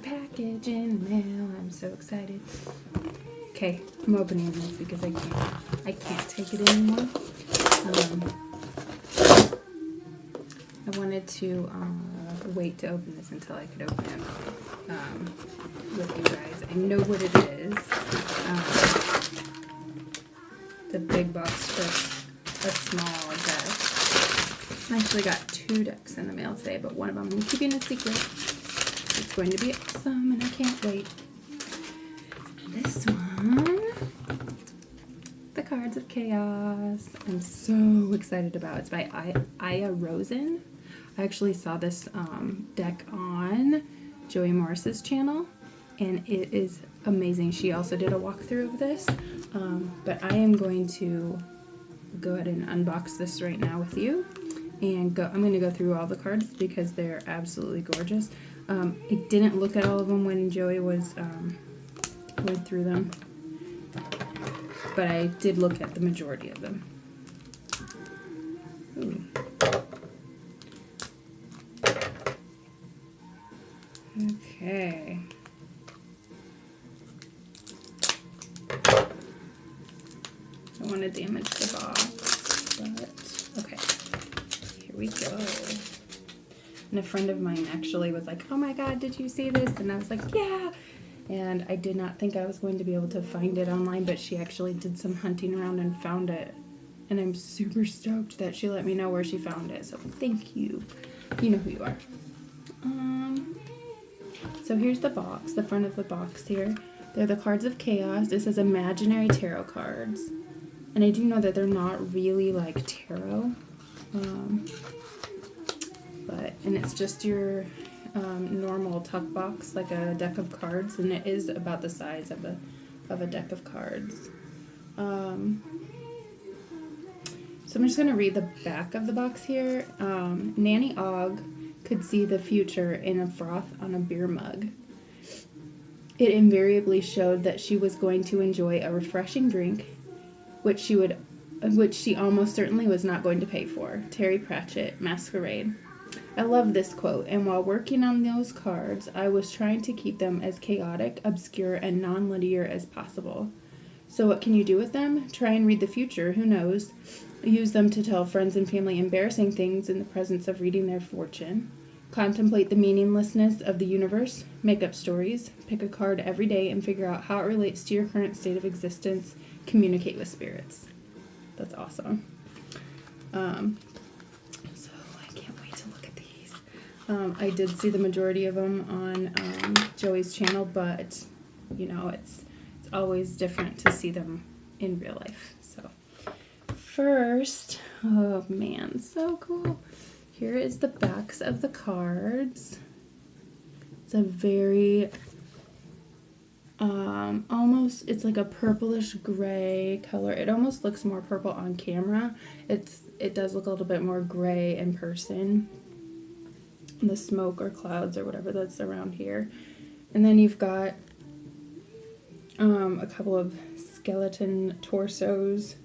another package in the mail. I'm so excited. Okay, I'm opening this because I can't take it anymore. I wanted to wait to open this until I could open it with you guys. I know what it is. The big box for a small deck. I actually got 2 decks in the mail today, but one of them I'm keeping a secret. It's going to be awesome, and I can't wait. This one, the Cards of Chaos. I'm so excited about. It's by Aya Rosen. I actually saw this deck on Joey Morris's channel, and it is amazing. She also did a walkthrough of this, but I am going to go ahead and unbox this right now with you, and I'm going to go through all the cards because they're absolutely gorgeous. I didn't look at all of them when Joey was went through them, but I did look at the majority of them. Ooh. Okay. I don't want to damage the box, but okay. Here we go. And a friend of mine actually was like, "Oh my God, did you see this?" And I was like, "Yeah." And I did not think I was going to be able to find it online, but she actually did some hunting around and found it. And I'm super stoked that she let me know where she found it. So thank you. You know who you are. So here's the box, the front of the box here. They're the Cards of Chaos. This is imaginary tarot cards. And I do know that they're not really like tarot. And it's just your normal tuck box, like a deck of cards, and it is about the size of a deck of cards. So I'm just going to read the back of the box here. Nanny Ogg could see the future in a froth on a beer mug. It invariably showed that she was going to enjoy a refreshing drink, which she almost certainly was not going to pay for. Terry Pratchett, Masquerade. I love this quote, and while working on those cards, I was trying to keep them as chaotic, obscure, and non-linear as possible. So what can you do with them? Try and read the future, who knows? Use them to tell friends and family embarrassing things in the presence of reading their fortune. Contemplate the meaninglessness of the universe. Make up stories. Pick a card every day and figure out how it relates to your current state of existence. Communicate with spirits. That's awesome. So I can't wait to look at these. I did see the majority of them on Joey's channel, but you know, it's always different to see them in real life. So first, oh man, so cool. Here is the backs of the cards. It's a very almost, it's like a purplish gray color. It almost looks more purple on camera. It does look a little bit more gray in person. The smoke or clouds or whatever that's around here. And then you've got a couple of skeleton torsos,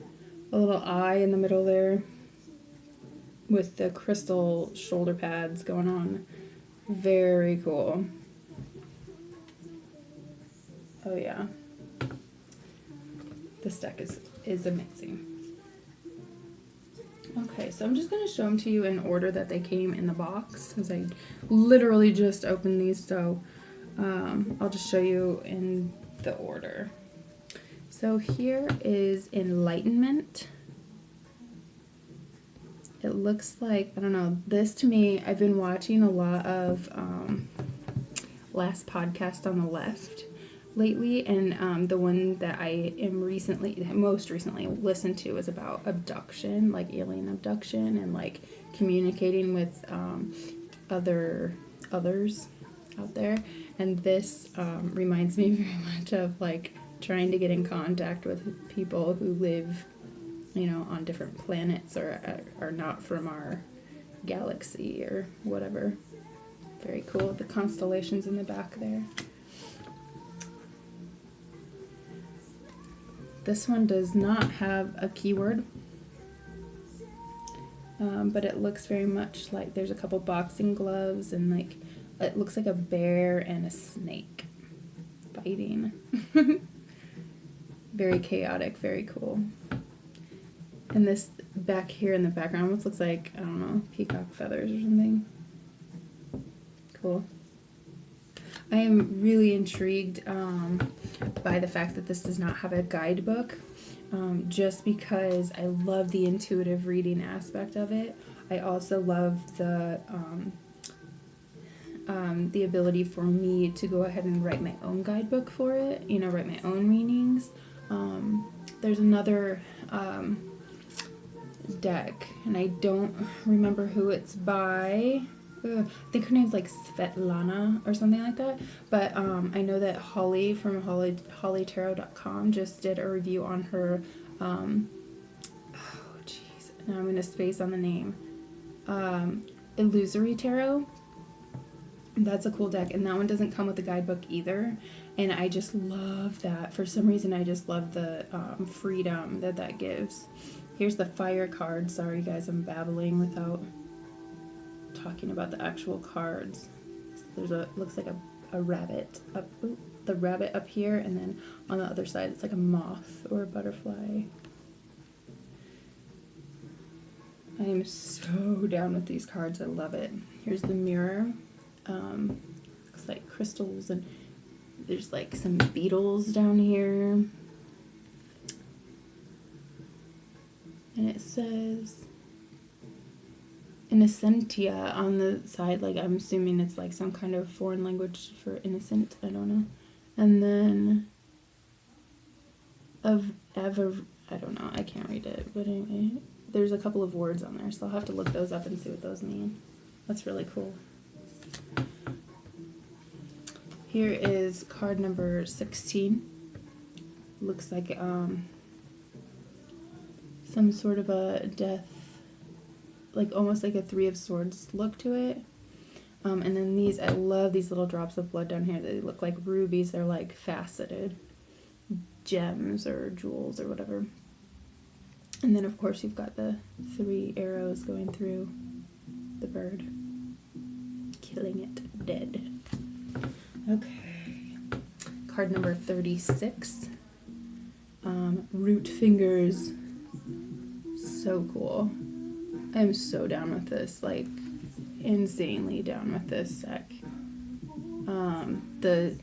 a little eye in the middle there with the crystal shoulder pads going on. Very cool. Oh yeah. This deck is amazing. Okay, so I'm just going to show them to you in order that they came in the box, because I literally just opened these, so I'll just show you in the order. So here is Enlightenment. It looks like, I don't know, this to me, I've been watching a lot of Last Podcast on the Left lately, and the one that I am most recently listened to is about abduction, like alien abduction, and like communicating with others out there. And this reminds me very much of like trying to get in contact with people who live, you know, on different planets or are not from our galaxy or whatever. Very cool. The constellations in the back there. This one does not have a keyword, but it looks very much like there's a couple boxing gloves and like it looks like a bear and a snake fighting. Very chaotic, very cool. And this back here in the background almost looks like, I don't know, peacock feathers or something. Cool. I am really intrigued by the fact that this does not have a guidebook, just because I love the intuitive reading aspect of it. I also love the ability for me to go ahead and write my own guidebook for it, you know, write my own readings. There's another deck, and I don't remember who it's by. I think her name's like Svetlana or something like that, but I know that Holly from hollytarot.com just did a review on her, oh jeez, now I'm going to space on the name, Illusori Tarot. That's a cool deck, and that one doesn't come with a guidebook either, and I just love that. For some reason, I just love the freedom that that gives. Here's the fire card. Sorry guys, I'm babbling without talking about the actual cards. There's a, looks like a rabbit up, the rabbit up here, and then on the other side it's like a moth or a butterfly. I am so down with these cards. I love it. Here's the mirror. Looks like crystals, and there's like some beetles down here. And it says Innocentia on the side, like I'm assuming it's like some kind of foreign language for innocent, I don't know. And then I don't know, I can't read it, but anyway, there's a couple of words on there, so I'll have to look those up and see what those mean. That's really cool. Here is card number 16. Looks like some sort of a death, like almost like a Three of Swords look to it. And then these, I love these little drops of blood down here. They look like rubies. They're like faceted gems or jewels or whatever. And then of course you've got the 3 arrows going through the bird, killing it dead. Okay, card number 36, Root Fingers. So cool. I'm so down with this, like insanely down with this deck. The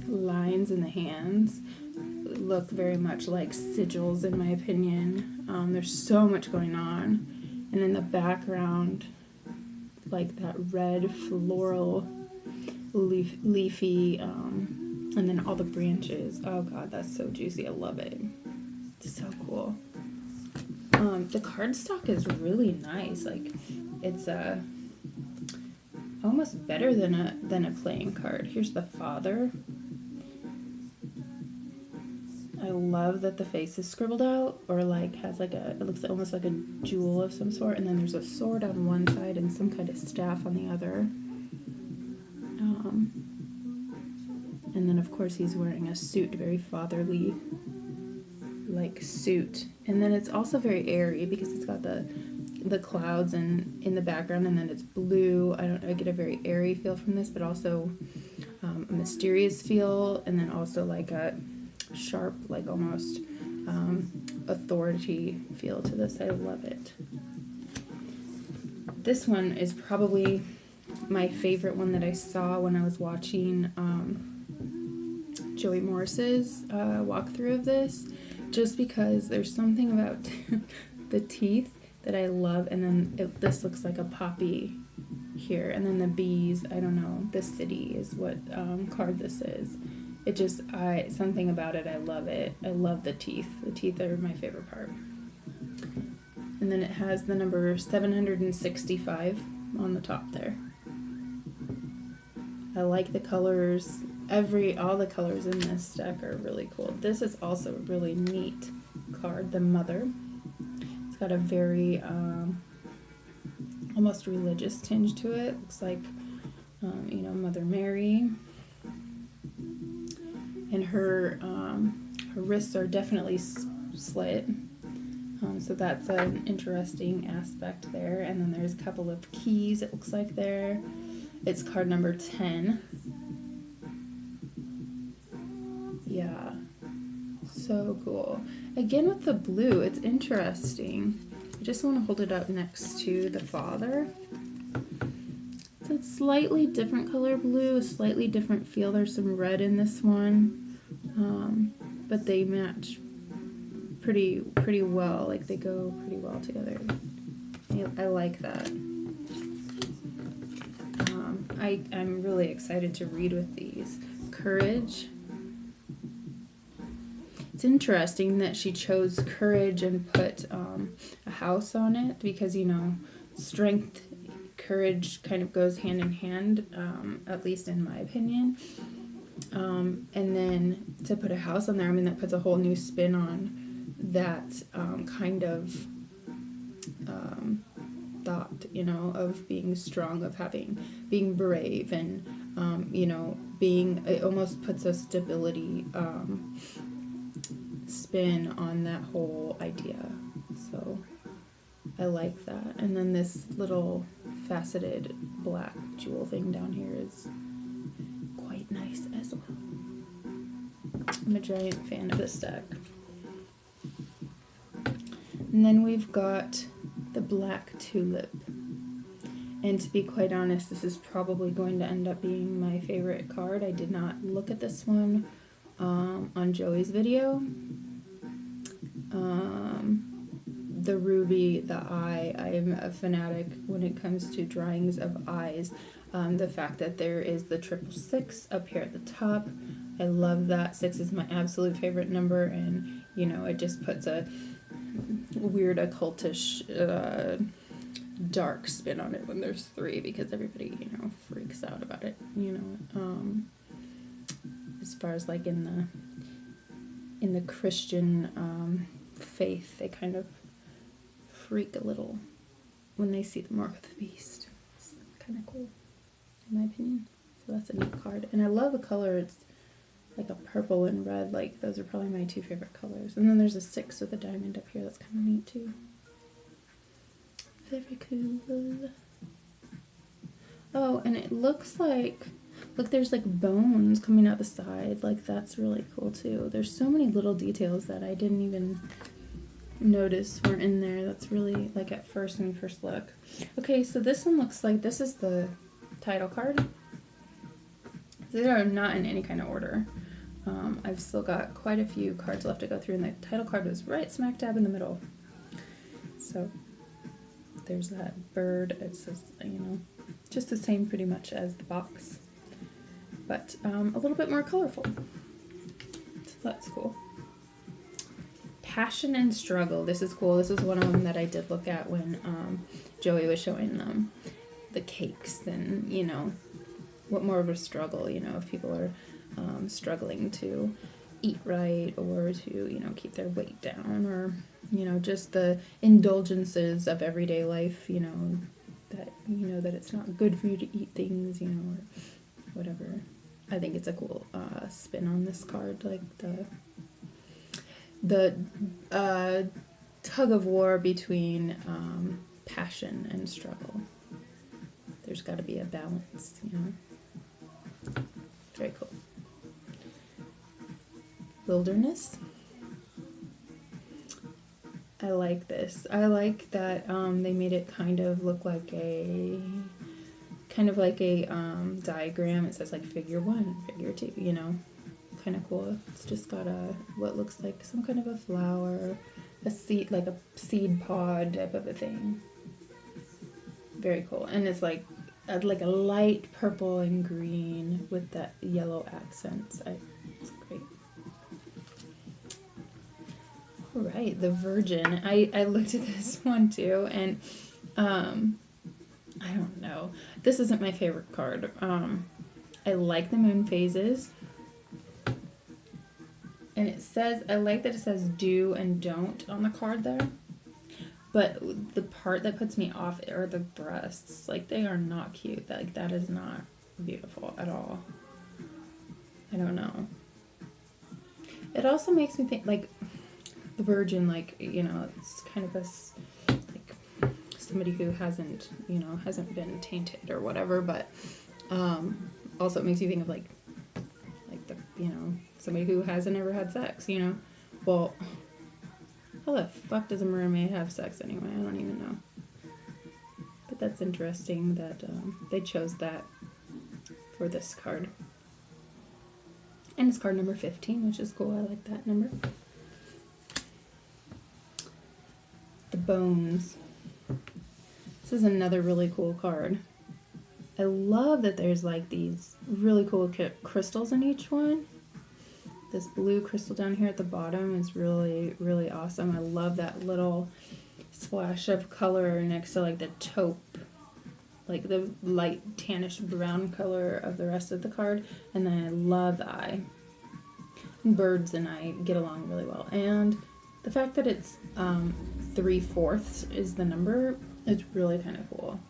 lines in the hands look very much like sigils in my opinion. There's so much going on, and in the background, like that red floral leafy, and then all the branches. Oh god, that's so juicy. I love it. It's so cool. The cardstock is really nice. Like, it's almost better than a playing card. Here's the father. I love that the face is scribbled out, or like has like a, it looks almost like a jewel of some sort, and then there's a sword on one side and some kind of staff on the other. And then of course he's wearing a suit, very fatherly like suit, and then it's also very airy because it's got the clouds and in the background, and then it's blue. I get a very airy feel from this, but also a mysterious feel, and then also like a sharp, like almost authority feel to this. I love it. This one is probably my favorite one that I saw when I was watching Joey Morris's walkthrough of this, just because there's something about the teeth that I love, and then this looks like a poppy here, and then the bees, I don't know, the city is what card this is. It just, something about it, I love it. I love the teeth. The teeth are my favorite part. And then it has the number 765 on the top there. I like the colors. All the colors in this deck are really cool. This is also a really neat card, the Mother. It's got a very almost religious tinge to it. Looks like you know, Mother Mary. And her wrists are definitely slit. So that's an interesting aspect there. And then there's a couple of keys, it looks like there. It's card number 10. Yeah, so cool. Again with the blue, it's interesting. I just want to hold it up next to the Father. It's a slightly different color blue, a slightly different feel. There's some red in this one, but they match pretty well. Like they go pretty well together. I like that. I'm really excited to read with these. Courage. It's interesting that she chose courage and put a house on it because, you know, strength, courage kind of goes hand in hand, at least in my opinion. And then to put a house on there, I mean, that puts a whole new spin on that kind of thought, you know, of being strong, of being brave, and, you know, it almost puts a stability spin on that whole idea. So I like that. And then this little faceted black jewel thing down here is quite nice as well. I'm a giant fan of this deck. And then we've got the Black Tulip. And to be quite honest, this is probably going to end up being my favorite card. I did not look at this one on Joey's video. The ruby, the eye, I am a fanatic when it comes to drawings of eyes. The fact that there is the 666 up here at the top, I love that. 6 is my absolute favorite number, and you know, it just puts a weird occultish dark spin on it when there's 3, because everybody, you know, freaks out about it, you know. As far as like in the Christian faith, they kind of freak a little when they see the mark of the beast. It's kind of cool, in my opinion. So that's a neat card, and I love the color. It's like a purple and red. Like those are probably my 2 favorite colors. And then there's a 6 with a diamond up here. That's kind of neat too. Very cool. Oh, and it looks like, look, there's like bones coming out the side. Like that's really cool too. There's so many little details that I didn't even notice were in there. That's really, like, at first, when you first look. Okay, so this one looks like this is the title card. These are not in any kind of order. I've still got quite a few cards left to go through, and the title card was right smack dab in the middle. So there's that bird. It says, you know, just the same pretty much as the box, but a little bit more colorful. So that's cool. Passion and Struggle. This is cool. This is one of them that I did look at when Joey was showing them the cakes, and, you know, what more of a struggle, you know, if people are struggling to eat right, or to, you know, keep their weight down, or, you know, just the indulgences of everyday life, you know, that it's not good for you to eat things, you know, or whatever. I think it's a cool spin on this card, like the tug of war between passion and struggle. There's got to be a balance, you know. Very cool. Wilderness. I like this. I like that they made it kind of look like a diagram. It says like figure 1, figure 2, you know, kind of cool. It's just got what looks like some kind of a flower, a seed, like a seed pod type of a thing. Very cool. And it's like a light purple and green with that yellow accents. It's great. All right, the Virgin. I looked at this one too, and I don't know. This isn't my favorite card. I like the moon phases. And it says, I like that it says do and don't on the card there. But the part that puts me off are the breasts. Like, they are not cute. That is not beautiful at all. I don't know. It also makes me think, like, the Virgin, like, you know, it's kind of like somebody who hasn't been tainted or whatever, but Also, it makes you think of like the, somebody who hasn't ever had sex, Well, how the fuck does a mermaid have sex anyway? I don't even know. But that's interesting that they chose that for this card. And it's card number 15, which is cool. I like that number. The Bones. This is another really cool card. I love that there's like these really cool crystals in each one. This blue crystal down here at the bottom is really, really awesome. I love that little splash of color next to like the taupe, like the light tannish brown color of the rest of the card. And then I love the eye. Birds and I get along really well. And the fact that it's 3/4 is the number, it's really kind of cool.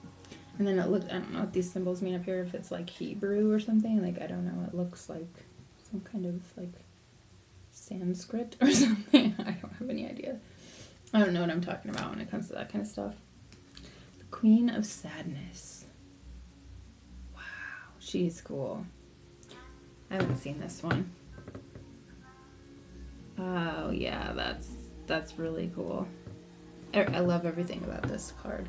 And then it looks, I don't know what these symbols mean up here, if it's like Hebrew or something, like I don't know, it looks like some kind of like Sanskrit or something. I don't have any idea. I don't know what I'm talking about when it comes to that kind of stuff. The Queen of Sadness. Wow, she's cool. I haven't seen this one. Oh yeah, that's really cool. I love everything about this card.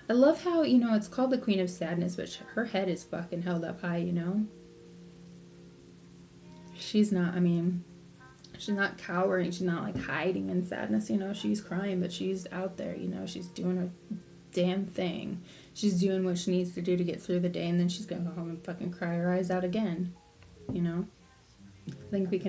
I love how, it's called the Queen of Sadness, but her head is fucking held up high, She's not, she's not cowering, she's not like hiding in sadness, she's crying, but she's out there, she's doing her damn thing. She's doing what she needs to do to get through the day, and then she's gonna go home and fucking cry her eyes out again, I think we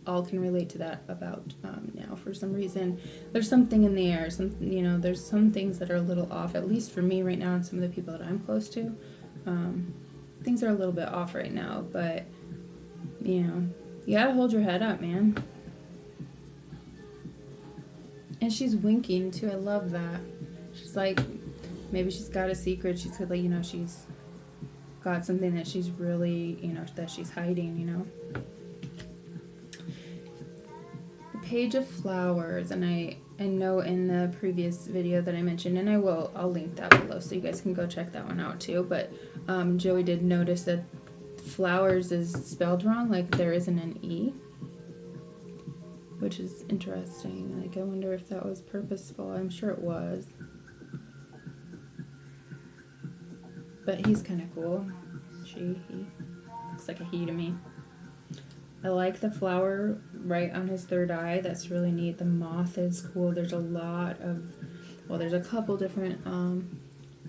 all can relate to that about now. For some reason, there's something in the air. There's some things that are a little off. At least for me right now, and some of the people that I'm close to, things are a little bit off right now. But you gotta hold your head up, man. And she's winking too. I love that. She's like, maybe she's got a secret. She's like, she's got something that she's really, that she's hiding, The Page of Flowers, and I know in the previous video that I mentioned, and I'll link that below so you guys can go check that one out too, but Joey did notice that flowers is spelled wrong, like there isn't an E, which is interesting. Like I wonder if that was purposeful. I'm sure it was. But he's kind of cool. He looks like a he to me. I like the flower right on his third eye. That's really neat. The moth is cool. There's a lot of, there's a couple different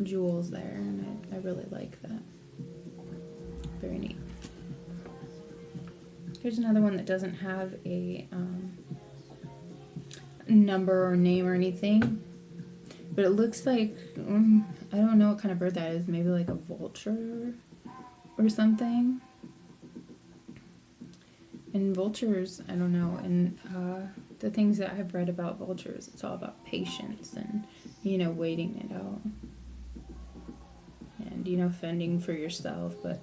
jewels there, and I really like that. Very neat. Here's another one that doesn't have a number or name or anything, but it looks like, I don't know what kind of bird that is. Maybe like a vulture or something. And vultures, I don't know. And the things that I've read about vultures, it's all about patience and, waiting it out. And, fending for yourself, but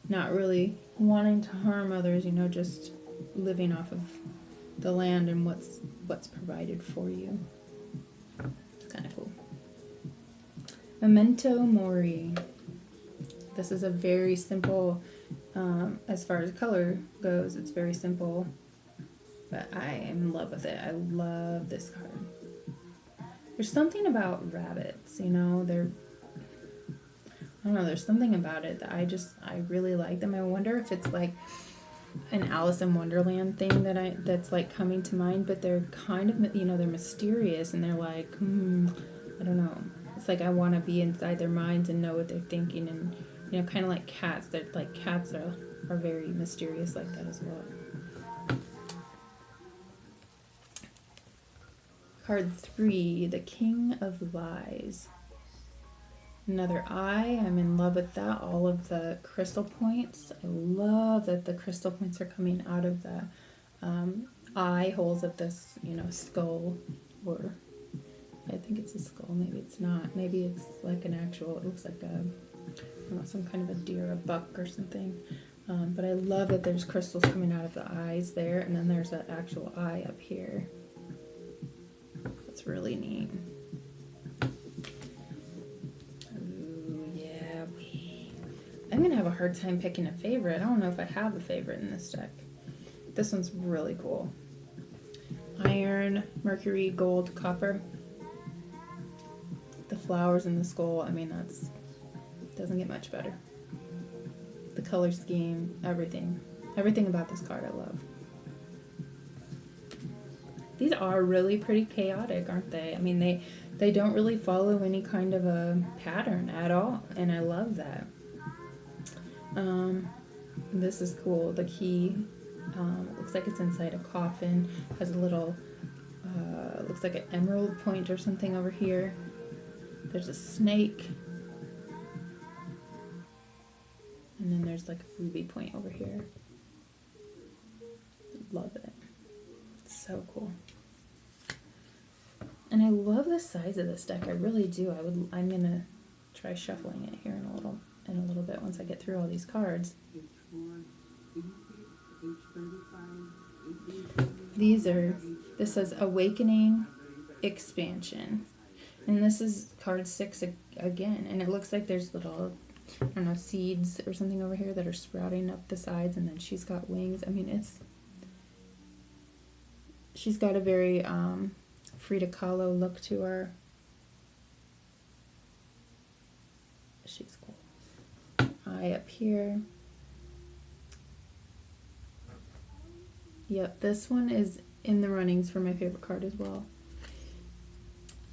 not really wanting to harm others, just living off of the land and what's provided for you. It's kind of cool. Memento Mori. This is a very simple, as far as color goes, it's very simple, but I am in love with it. I love this card. There's something about rabbits, I don't know, there's something about it that I really like them. I wonder if it's like an Alice in Wonderland thing that's like coming to mind, but they're kind of, they're mysterious, and they're like, I don't know. It's like I want to be inside their minds and know what they're thinking, and kind of like cats. They're like, cats are very mysterious like that as well. Card 3, the King of Lies. Another eye. I'm in love with that. All of the crystal points. I love that the crystal points are coming out of the eye holes of this, skull, or I think it's a skull. Maybe it's not. Maybe it's like an actual, it looks like some kind of a deer, a buck or something. But I love that there's crystals coming out of the eyes there, and then there's that actual eye up here. That's really neat. Ooh, yeah. going to have a hard time picking a favorite. I don't know if I have a favorite in this deck. This one's really cool. Iron, Mercury, Gold, Copper. The flowers in the skull, I mean, that's doesn't get much better. The color scheme, everything. Everything about this card I love. These are really pretty chaotic, aren't they? I mean, they don't really follow any kind of a pattern at all, and I love that. This is cool. The key looks like it's inside a coffin. Has a little, looks like an emerald point or something over here. There's a snake. And then there's like a ruby point over here. Love it. It's so cool. And I love the size of this deck. I really do. I'm gonna try shuffling it here in a little bit once I get through all these cards. This says Awakening, Expansion. And this is card 6 again. And it looks like there's little, I don't know, seeds or something over here that are sprouting up the sides, and then she's got wings. I mean, she's got a very Frida Kahlo look to her. She's cool. Eye up here. Yep, this one is in the runnings for my favorite card as well.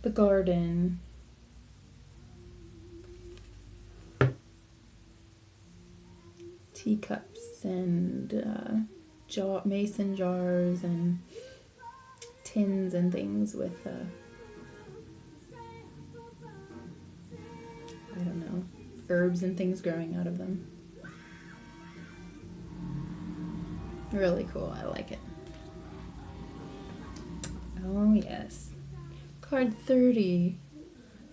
The Garden. Teacups and mason jars and tins and things with I don't know, herbs and things growing out of them. Really cool. I like it. Oh yes. Card 30.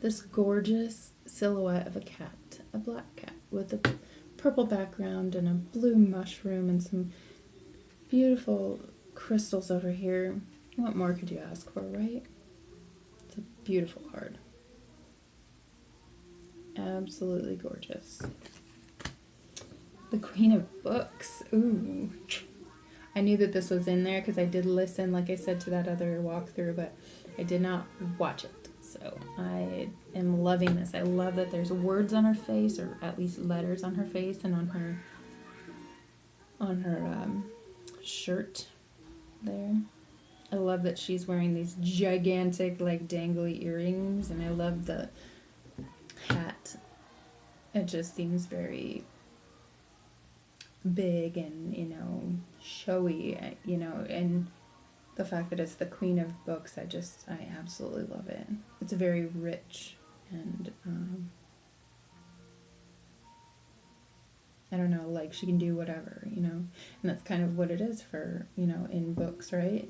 This gorgeous silhouette of a cat, a black cat with a purple background and a blue mushroom and some beautiful crystals over here. What more could you ask for, right? It's a beautiful card. Absolutely gorgeous. The Queen of Books. Ooh. I knew that this was in there because I did listen, like I said, to that other walkthrough, but I did not watch it. So I am loving this. I love that there's words on her face, or at least letters on her face, and on her shirt there. I love that she's wearing these gigantic, like, dangly earrings, and I love the hat. It just seems very big and, you know, showy, you know, and the fact that it's the Queen of Books, I absolutely love it. It's very rich and, I don't know, like, she can do whatever, you know, and that's kind of what it is for, you know, in books, right?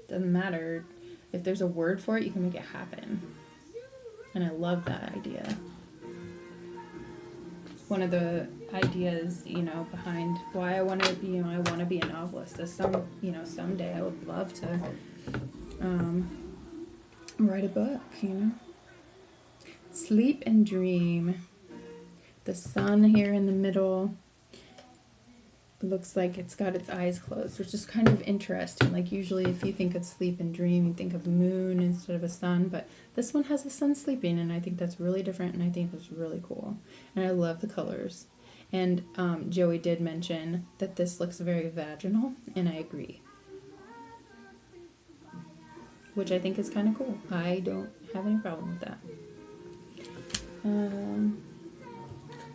Doesn't matter. If there's a word for it, you can make it happen. And I love that idea. One of the ideas, you know, behind why I want to be, you know, I want to be a novelist. Someday I would love to write a book, you know. Sleep and dream. The sun here in the middle looks like it's got its eyes closed, which is kind of interesting. Like, usually if you think of sleep and dream, you think of moon instead of a sun, but this one has the sun sleeping, and I think that's really different, and I think it's really cool. And I love the colors. And Joey did mention that this looks very vaginal, and I agree. Which I think is kind of cool. I don't have any problem with that.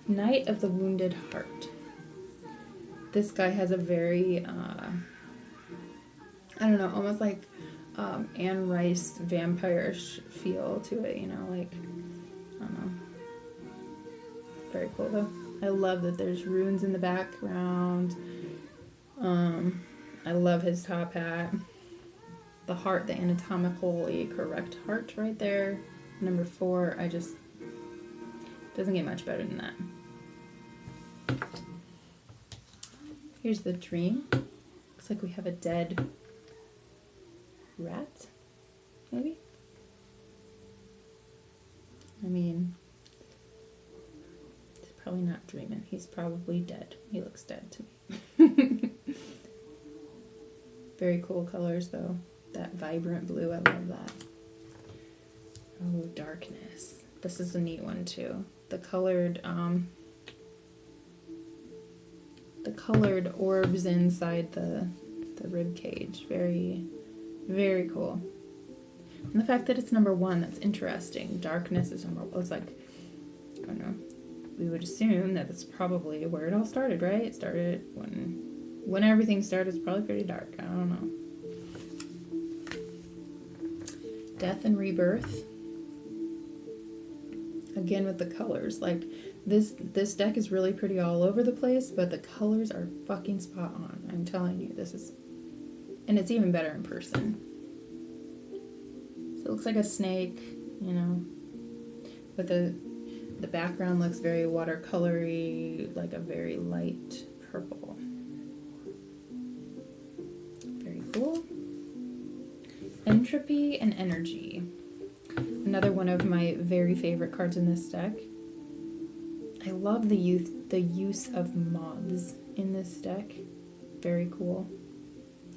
Knight of the Wounded Heart. This guy has a very, I don't know, almost like Anne Rice vampire-ish feel to it, you know, like, I don't know. Very cool, though. I love that there's runes in the background. I love his top hat. The heart, the anatomically correct heart right there. Number 4, doesn't get much better than that. Here's the dream. Looks like we have a dead rat, maybe? I mean, it's probably not dreaming. He's probably dead. He looks dead to me. Very cool colors though. That vibrant blue, I love that. Oh, darkness. This is a neat one too. The colored orbs inside the rib cage. Very, very cool. And the fact that it's number 1, that's interesting. Darkness is number 1. It's like, I don't know. We would assume that it's probably where it all started, right? It started when everything started. It's probably pretty dark. I don't know. Death and rebirth. Again with the colors. Like this deck is really pretty all over the place, but the colors are fucking spot on. I'm telling you, this is, and it's even better in person. So it looks like a snake, you know, but the background looks very watercolory, like a very light purple. Very cool. Entropy and energy. Another one of my very favorite cards in this deck. I love the use of moths in this deck. Very cool.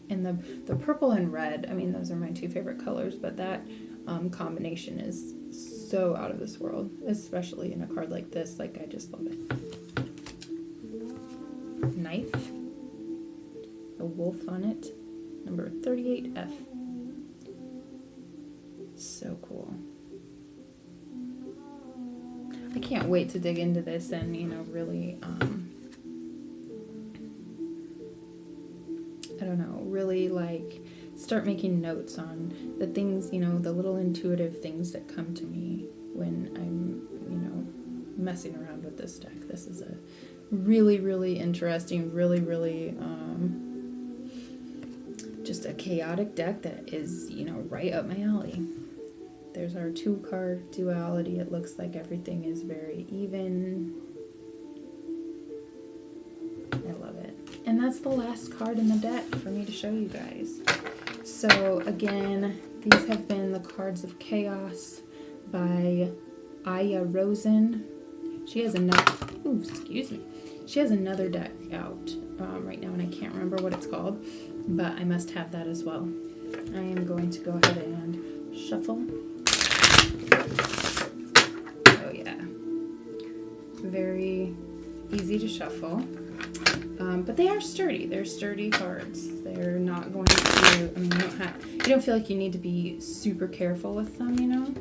And the purple and red, I mean, those are my 2 favorite colors, but that combination is so out of this world, especially in a card like this. Like, I just love it. Knife. A wolf on it. Number 38F. So cool. I can't wait to dig into this and, you know, really, I don't know, really like start making notes on the things, you know, the little intuitive things that come to me when I'm, you know, messing around with this deck. This is a really, really interesting, really, just a chaotic deck that is, you know, right up my alley. There's our 2-card duality. It looks like everything is very even. I love it. And that's the last card in the deck for me to show you guys. So again, these have been the Cards of Chaos by Aya Rosen. She has another, she has another deck out right now, and I can't remember what it's called, but I must have that as well. I am going to go ahead and shuffle. Oh yeah, very easy to shuffle, but they are sturdy. They're sturdy cards. They're not going to, I mean, you don't feel like you need to be super careful with them, you know.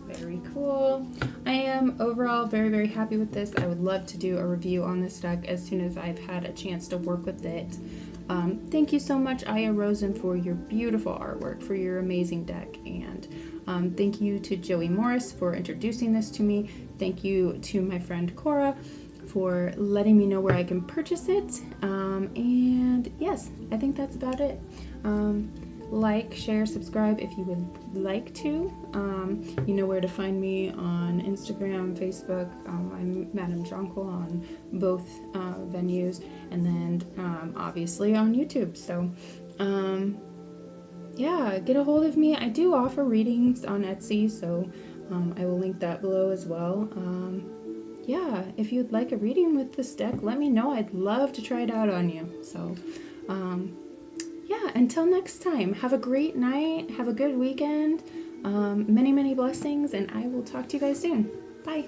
Very cool. I am overall very, very happy with this. I would love to do a review on this deck as soon as I've had a chance to work with it. Thank you so much, Aya Rosen, for your beautiful artwork, for your amazing deck, and thank you to Joey Morris for introducing this to me. Thank you to my friend Cora for letting me know where I can purchase it, and yes, I think that's about it. Like, share, subscribe if you would like to. You know where to find me on Instagram, Facebook. I'm Madame Jonquil on both venues, and then obviously on YouTube. So yeah, get a hold of me. I do offer readings on Etsy, so I will link that below as well. Yeah, if you'd like a reading with this deck, let me know. I'd love to try it out on you. So yeah, until next time, have a great night, have a good weekend, many, many blessings, and I will talk to you guys soon. Bye.